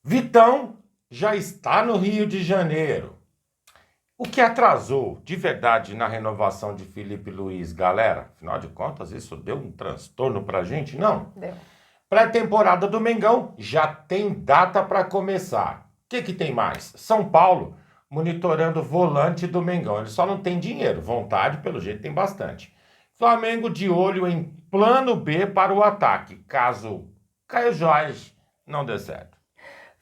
Vitão já está no Rio de Janeiro. O que atrasou de verdade na renovação de Felipe Luiz, galera? Afinal de contas, isso deu um transtorno pra gente? Não. Deu. Pré-temporada do Mengão já tem data para começar. O que tem mais? São Paulo monitorando o volante do Mengão. Ele só não tem dinheiro, vontade pelo jeito tem bastante. Flamengo de olho em plano B para o ataque, caso Caio Jorge não dê certo.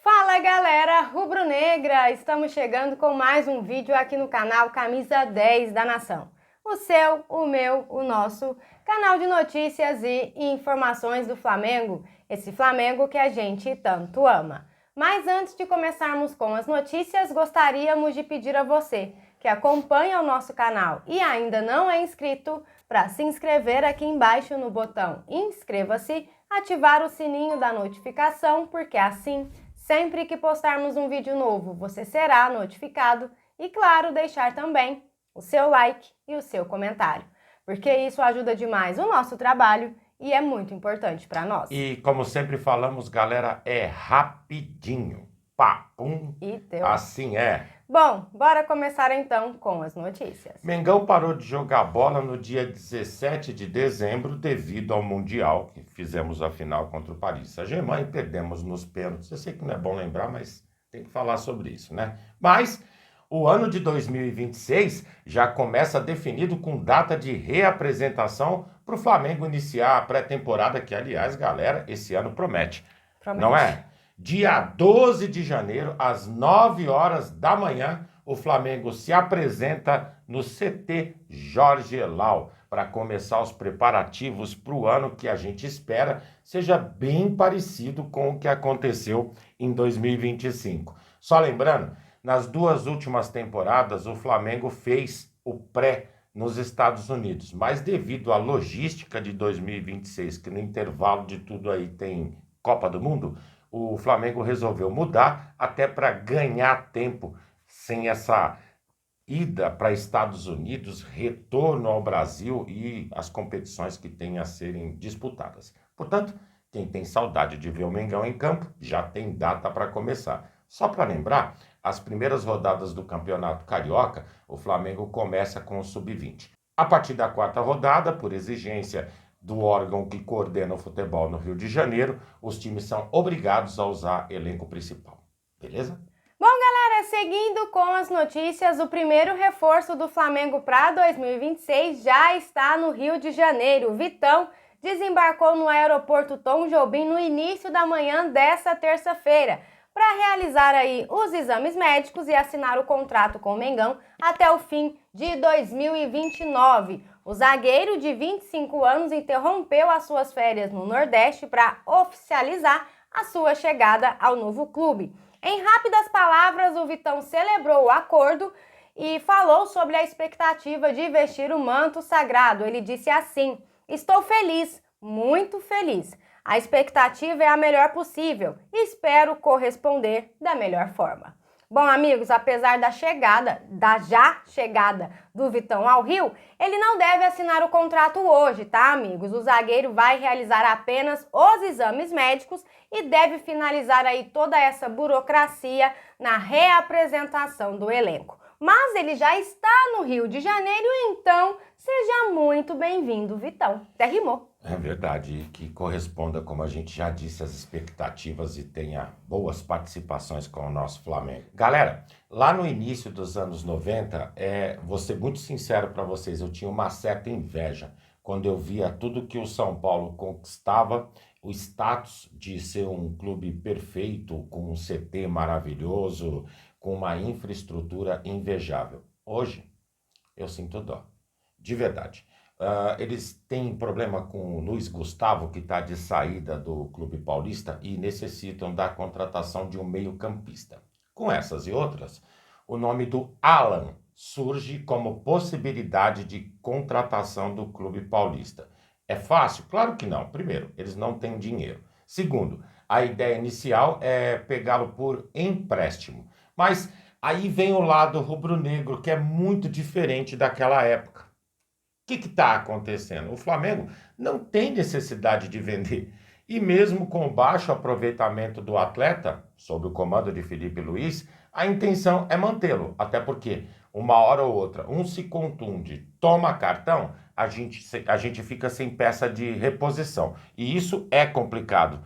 Fala galera rubro-negra, estamos chegando com mais um vídeo aqui no canal Camisa 10 da Nação. O seu, o meu, o nosso canal de notícias e informações do Flamengo, esse Flamengo que a gente tanto ama. Mas antes de começarmos com as notícias, gostaríamos de pedir a você que acompanha o nosso canal e ainda não é inscrito, para se inscrever aqui embaixo no botão inscreva-se, ativar o sininho da notificação, porque assim, sempre que postarmos um vídeo novo, você será notificado e, claro, deixar também o seu like e o seu comentário, porque isso ajuda demais o nosso trabalho e é muito importante para nós. E como sempre falamos, galera, é rapidinho. Pá, pum, E deu. assim é. Bom, bora começar então com as notícias. Mengão parou de jogar bola no dia 17 de dezembro devido ao Mundial, que fizemos a final contra o Paris Saint-Germain e perdemos nos pênaltis. Eu sei que não é bom lembrar, mas tem que falar sobre isso, né? Mas o ano de 2026 já começa definido com data de reapresentação para o Flamengo iniciar a pré-temporada, que, aliás, galera, esse ano promete. Não é? Dia 12 de janeiro, às 9 horas da manhã, o Flamengo se apresenta no CT Jorge Elal para começar os preparativos para o ano que a gente espera seja bem parecido com o que aconteceu em 2025. Só lembrando, nas duas últimas temporadas, o Flamengo fez o pré nos Estados Unidos, mas devido à logística de 2026, que no intervalo de tudo aí tem Copa do Mundo, o Flamengo resolveu mudar até para ganhar tempo sem essa ida para Estados Unidos, retorno ao Brasil e as competições que têm a serem disputadas. Portanto, quem tem saudade de ver o Mengão em campo, já tem data para começar. Só para lembrar, as primeiras rodadas do Campeonato Carioca, o Flamengo começa com o Sub-20. A partir da quarta rodada, por exigência do órgão que coordena o futebol no Rio de Janeiro, os times são obrigados a usar elenco principal. Beleza? Bom, galera, seguindo com as notícias, o primeiro reforço do Flamengo para 2026 já está no Rio de Janeiro. O Vitão desembarcou no aeroporto Tom Jobim no início da manhã desta terça-feira para realizar aí os exames médicos e assinar o contrato com o Mengão até o fim de 2029. O zagueiro de 25 anos interrompeu as suas férias no Nordeste para oficializar a sua chegada ao novo clube. Em rápidas palavras, o Vitão celebrou o acordo e falou sobre a expectativa de vestir o manto sagrado. Ele disse assim: "Estou feliz, muito feliz. A expectativa é a melhor possível e espero corresponder da melhor forma." Bom, amigos, apesar da já chegada do Vitão ao Rio, ele não deve assinar o contrato hoje, tá, amigos? O zagueiro vai realizar apenas os exames médicos e deve finalizar aí toda essa burocracia na reapresentação do elenco. Mas ele já está no Rio de Janeiro, então seja muito bem-vindo, Vitão. Até rimou. É verdade, e que corresponda, como a gente já disse, às expectativas e tenha boas participações com o nosso Flamengo. Galera, lá no início dos anos 90, vou ser muito sincero para vocês, eu tinha uma certa inveja quando eu via tudo que o São Paulo conquistava, o status de ser um clube perfeito, com um CT maravilhoso, com uma infraestrutura invejável. Hoje, eu sinto dó, de verdade. Eles têm problema com o Luiz Gustavo, que está de saída do Clube Paulista, e necessitam da contratação de um meio-campista. Com essas e outras, o nome do Alan surge como possibilidade de contratação do Clube Paulista. É fácil? Claro que não. Primeiro, eles não têm dinheiro. Segundo, a ideia inicial é pegá-lo por empréstimo. Mas aí vem o lado rubro-negro, que é muito diferente daquela época. O que está acontecendo? O Flamengo não tem necessidade de vender. E mesmo com o baixo aproveitamento do atleta, sob o comando de Felipe Luiz, a intenção é mantê-lo, até porque uma hora ou outra um se contunde, toma cartão, a gente fica sem peça de reposição. E isso é complicado.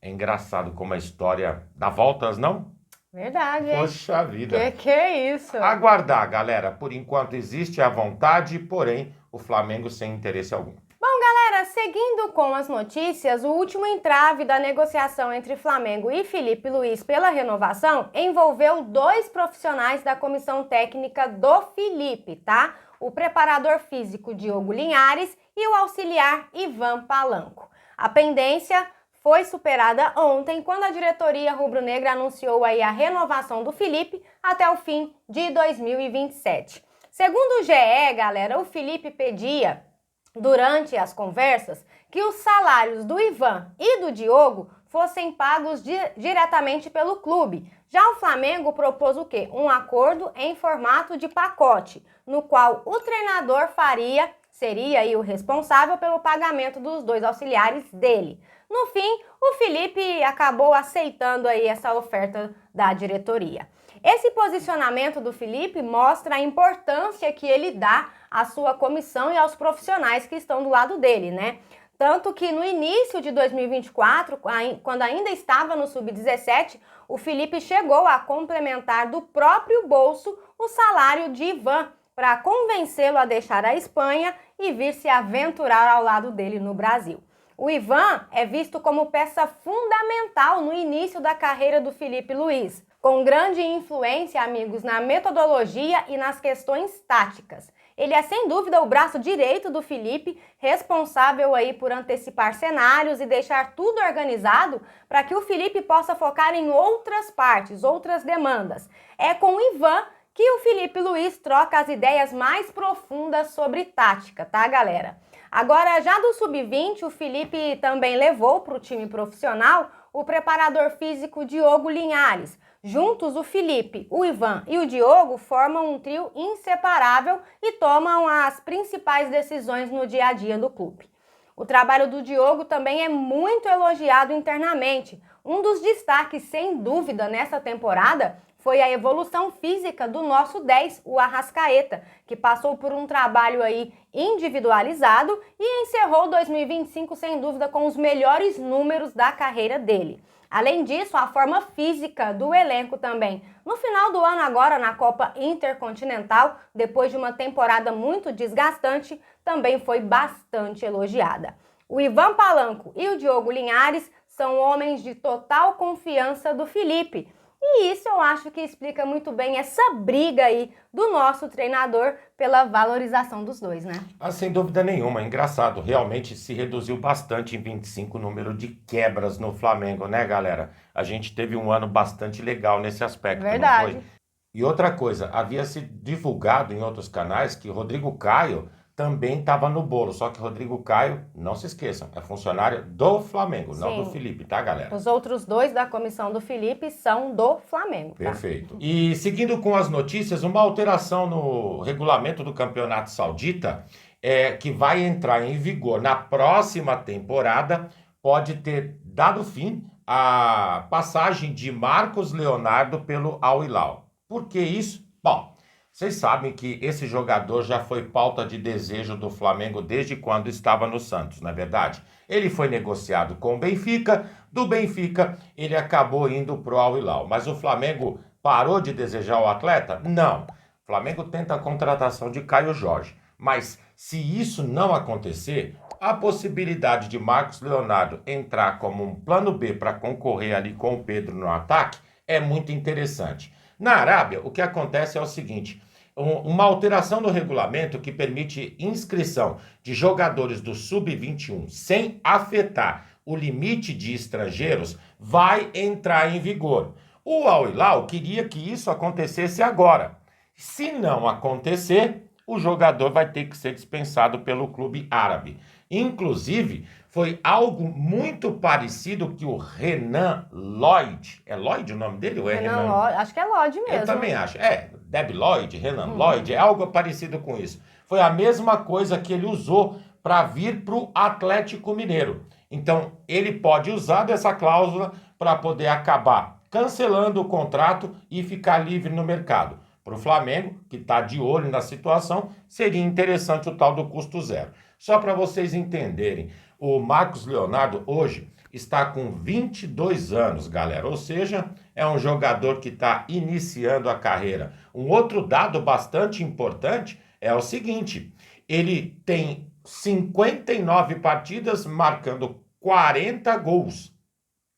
É engraçado como a história dá voltas, não? Verdade, hein? Poxa vida. Que é isso? Aguardar, galera. Por enquanto existe a vontade, porém o Flamengo sem interesse algum. Galera, seguindo com as notícias, o último entrave da negociação entre Flamengo e Felipe Luiz pela renovação envolveu 2 profissionais da comissão técnica do Felipe, tá? O preparador físico Diogo Linhares e o auxiliar Ivan Palanco. A pendência foi superada ontem, quando a diretoria rubro-negra anunciou aí a renovação do Felipe até o fim de 2027. Segundo o GE, galera, o Felipe pedia, durante as conversas, que os salários do Ivan e do Diogo fossem pagos diretamente pelo clube. Já o Flamengo propôs o quê? Um acordo em formato de pacote, no qual o treinador seria aí o responsável pelo pagamento dos 2 auxiliares dele. No fim, o Felipe acabou aceitando aí essa oferta da diretoria. Esse posicionamento do Felipe mostra a importância que ele dá à sua comissão e aos profissionais que estão do lado dele, né? Tanto que no início de 2024, quando ainda estava no Sub-17, o Felipe chegou a complementar do próprio bolso o salário de Ivan, para convencê-lo a deixar a Espanha e vir se aventurar ao lado dele no Brasil. O Ivan é visto como peça fundamental no início da carreira do Felipe Luiz, com grande influência, amigos, na metodologia e nas questões táticas. Ele é sem dúvida o braço direito do Felipe, responsável aí por antecipar cenários e deixar tudo organizado para que o Felipe possa focar em outras partes, outras demandas. É com o Ivan que o Felipe Luiz troca as ideias mais profundas sobre tática, tá, galera? Agora, já do Sub-20, o Felipe também levou para o time profissional o preparador físico Diogo Linhares. Juntos, o Felipe, o Ivan e o Diogo formam um trio inseparável e tomam as principais decisões no dia a dia do clube. O trabalho do Diogo também é muito elogiado internamente. Um dos destaques, sem dúvida, nessa temporada foi a evolução física do nosso 10, o Arrascaeta, que passou por um trabalho aí individualizado e encerrou 2025, sem dúvida, com os melhores números da carreira dele. Além disso, a forma física do elenco também. No final do ano agora, na Copa Intercontinental, depois de uma temporada muito desgastante, também foi bastante elogiada. O Ivan Palanco e o Diogo Linhares são homens de total confiança do Felipe. E isso eu acho que explica muito bem essa briga aí do nosso treinador pela valorização dos dois, né? Sem dúvida nenhuma, engraçado, realmente se reduziu bastante em 25 o número de quebras no Flamengo, né, galera? A gente teve um ano bastante legal nesse aspecto, verdade. Não foi? E outra coisa, havia se divulgado em outros canais que Rodrigo Caio também estava no bolo, só que Rodrigo Caio, não se esqueçam, é funcionário do Flamengo, não do Felipe, tá, galera? Os outros 2 da comissão do Felipe são do Flamengo, tá? Perfeito. E seguindo com as notícias, uma alteração no regulamento do Campeonato Saudita, que vai entrar em vigor na próxima temporada, pode ter dado fim à passagem de Marcos Leonardo pelo Al Hilal. Por que isso? Bom, vocês sabem que esse jogador já foi pauta de desejo do Flamengo desde quando estava no Santos, não é verdade? Ele foi negociado com o Benfica, do Benfica ele acabou indo para o Al Hilal. Mas o Flamengo parou de desejar o atleta? Não. O Flamengo tenta a contratação de Caio Jorge. Mas se isso não acontecer, a possibilidade de Marcos Leonardo entrar como um plano B para concorrer ali com o Pedro no ataque é muito interessante. Na Arábia, o que acontece é o seguinte: uma alteração no regulamento que permite inscrição de jogadores do Sub-21 sem afetar o limite de estrangeiros vai entrar em vigor. O Al Hilal queria que isso acontecesse agora. Se não acontecer, o jogador vai ter que ser dispensado pelo clube árabe. Inclusive, foi algo muito parecido que o Renan Lloyd, é Lloyd o nome dele ou é Renan? Lloyd, acho que é Lloyd mesmo. Eu também acho. Deb Lloyd, Renan Lloyd, é algo parecido com isso. Foi a mesma coisa que ele usou para vir para o Atlético Mineiro. Então, ele pode usar dessa cláusula para poder acabar cancelando o contrato e ficar livre no mercado. Para o Flamengo, que está de olho na situação, seria interessante o tal do custo zero. Só para vocês entenderem, o Marcos Leonardo hoje está com 22 anos, galera, ou seja, é um jogador que está iniciando a carreira. Um outro dado bastante importante é o seguinte, ele tem 59 partidas, marcando 40 gols,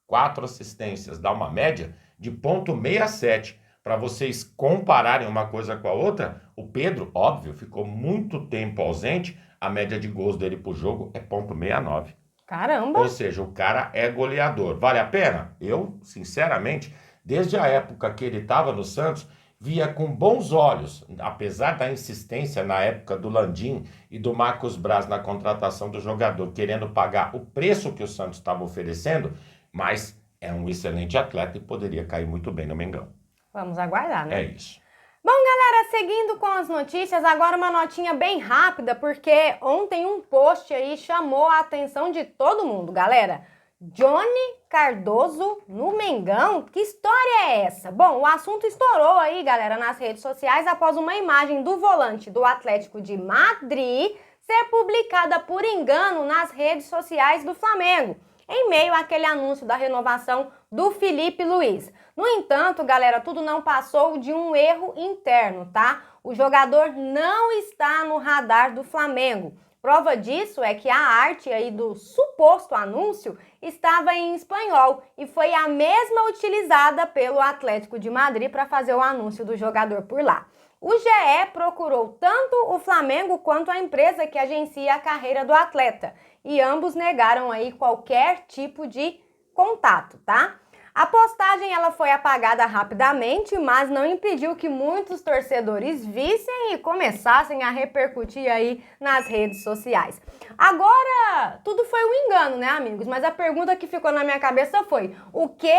4 assistências, dá uma média de 0,67. Para vocês compararem uma coisa com a outra, o Pedro, óbvio, ficou muito tempo ausente, a média de gols dele por jogo é 0,69. Caramba! Ou seja, o cara é goleador. Vale a pena? Eu, sinceramente, desde a época que ele estava no Santos, via com bons olhos, apesar da insistência na época do Landim e do Marcos Braz na contratação do jogador, querendo pagar o preço que o Santos estava oferecendo, mas é um excelente atleta e poderia cair muito bem no Mengão. Vamos aguardar, né? É isso. Bom, galera, seguindo com as notícias, agora uma notinha bem rápida, porque ontem um post aí chamou a atenção de todo mundo, galera. Johnny Cardoso no Mengão? Que história é essa? Bom, o assunto estourou aí, galera, nas redes sociais após uma imagem do volante do Atlético de Madrid ser publicada por engano nas redes sociais do Flamengo, em meio àquele anúncio da renovação do Felipe Luiz. No entanto, galera, tudo não passou de um erro interno, tá? O jogador não está no radar do Flamengo. Prova disso é que a arte aí do suposto anúncio estava em espanhol e foi a mesma utilizada pelo Atlético de Madrid para fazer o anúncio do jogador por lá. O GE procurou tanto o Flamengo quanto a empresa que agencia a carreira do atleta e ambos negaram aí qualquer tipo de contato, tá? A postagem ela foi apagada rapidamente, mas não impediu que muitos torcedores vissem e começassem a repercutir aí nas redes sociais. Agora, tudo foi um engano, né, amigos? Mas a pergunta que ficou na minha cabeça foi: o que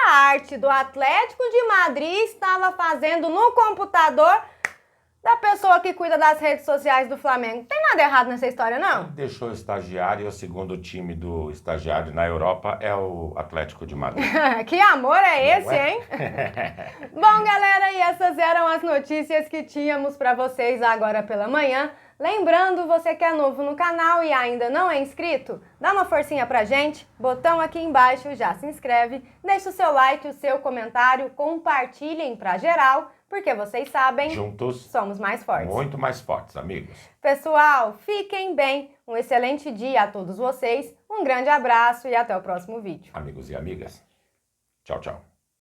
a arte do Atlético de Madrid estava fazendo no computador da pessoa que cuida das redes sociais do Flamengo? Não tem nada errado nessa história, não? Ele deixou o estagiário e o segundo time do estagiário na Europa é o Atlético de Madrid. Que amor é esse, Não é? hein? Bom, galera, e essas eram as notícias que tínhamos para vocês agora pela manhã. Lembrando, você que é novo no canal e ainda não é inscrito, dá uma forcinha pra gente, botão aqui embaixo, já se inscreve, deixa o seu like, o seu comentário, compartilhem pra geral, porque vocês sabem, Juntos somos mais fortes. Muito mais fortes, amigos. Pessoal, fiquem bem, um excelente dia a todos vocês, um grande abraço e até o próximo vídeo. Amigos e amigas. Tchau, tchau.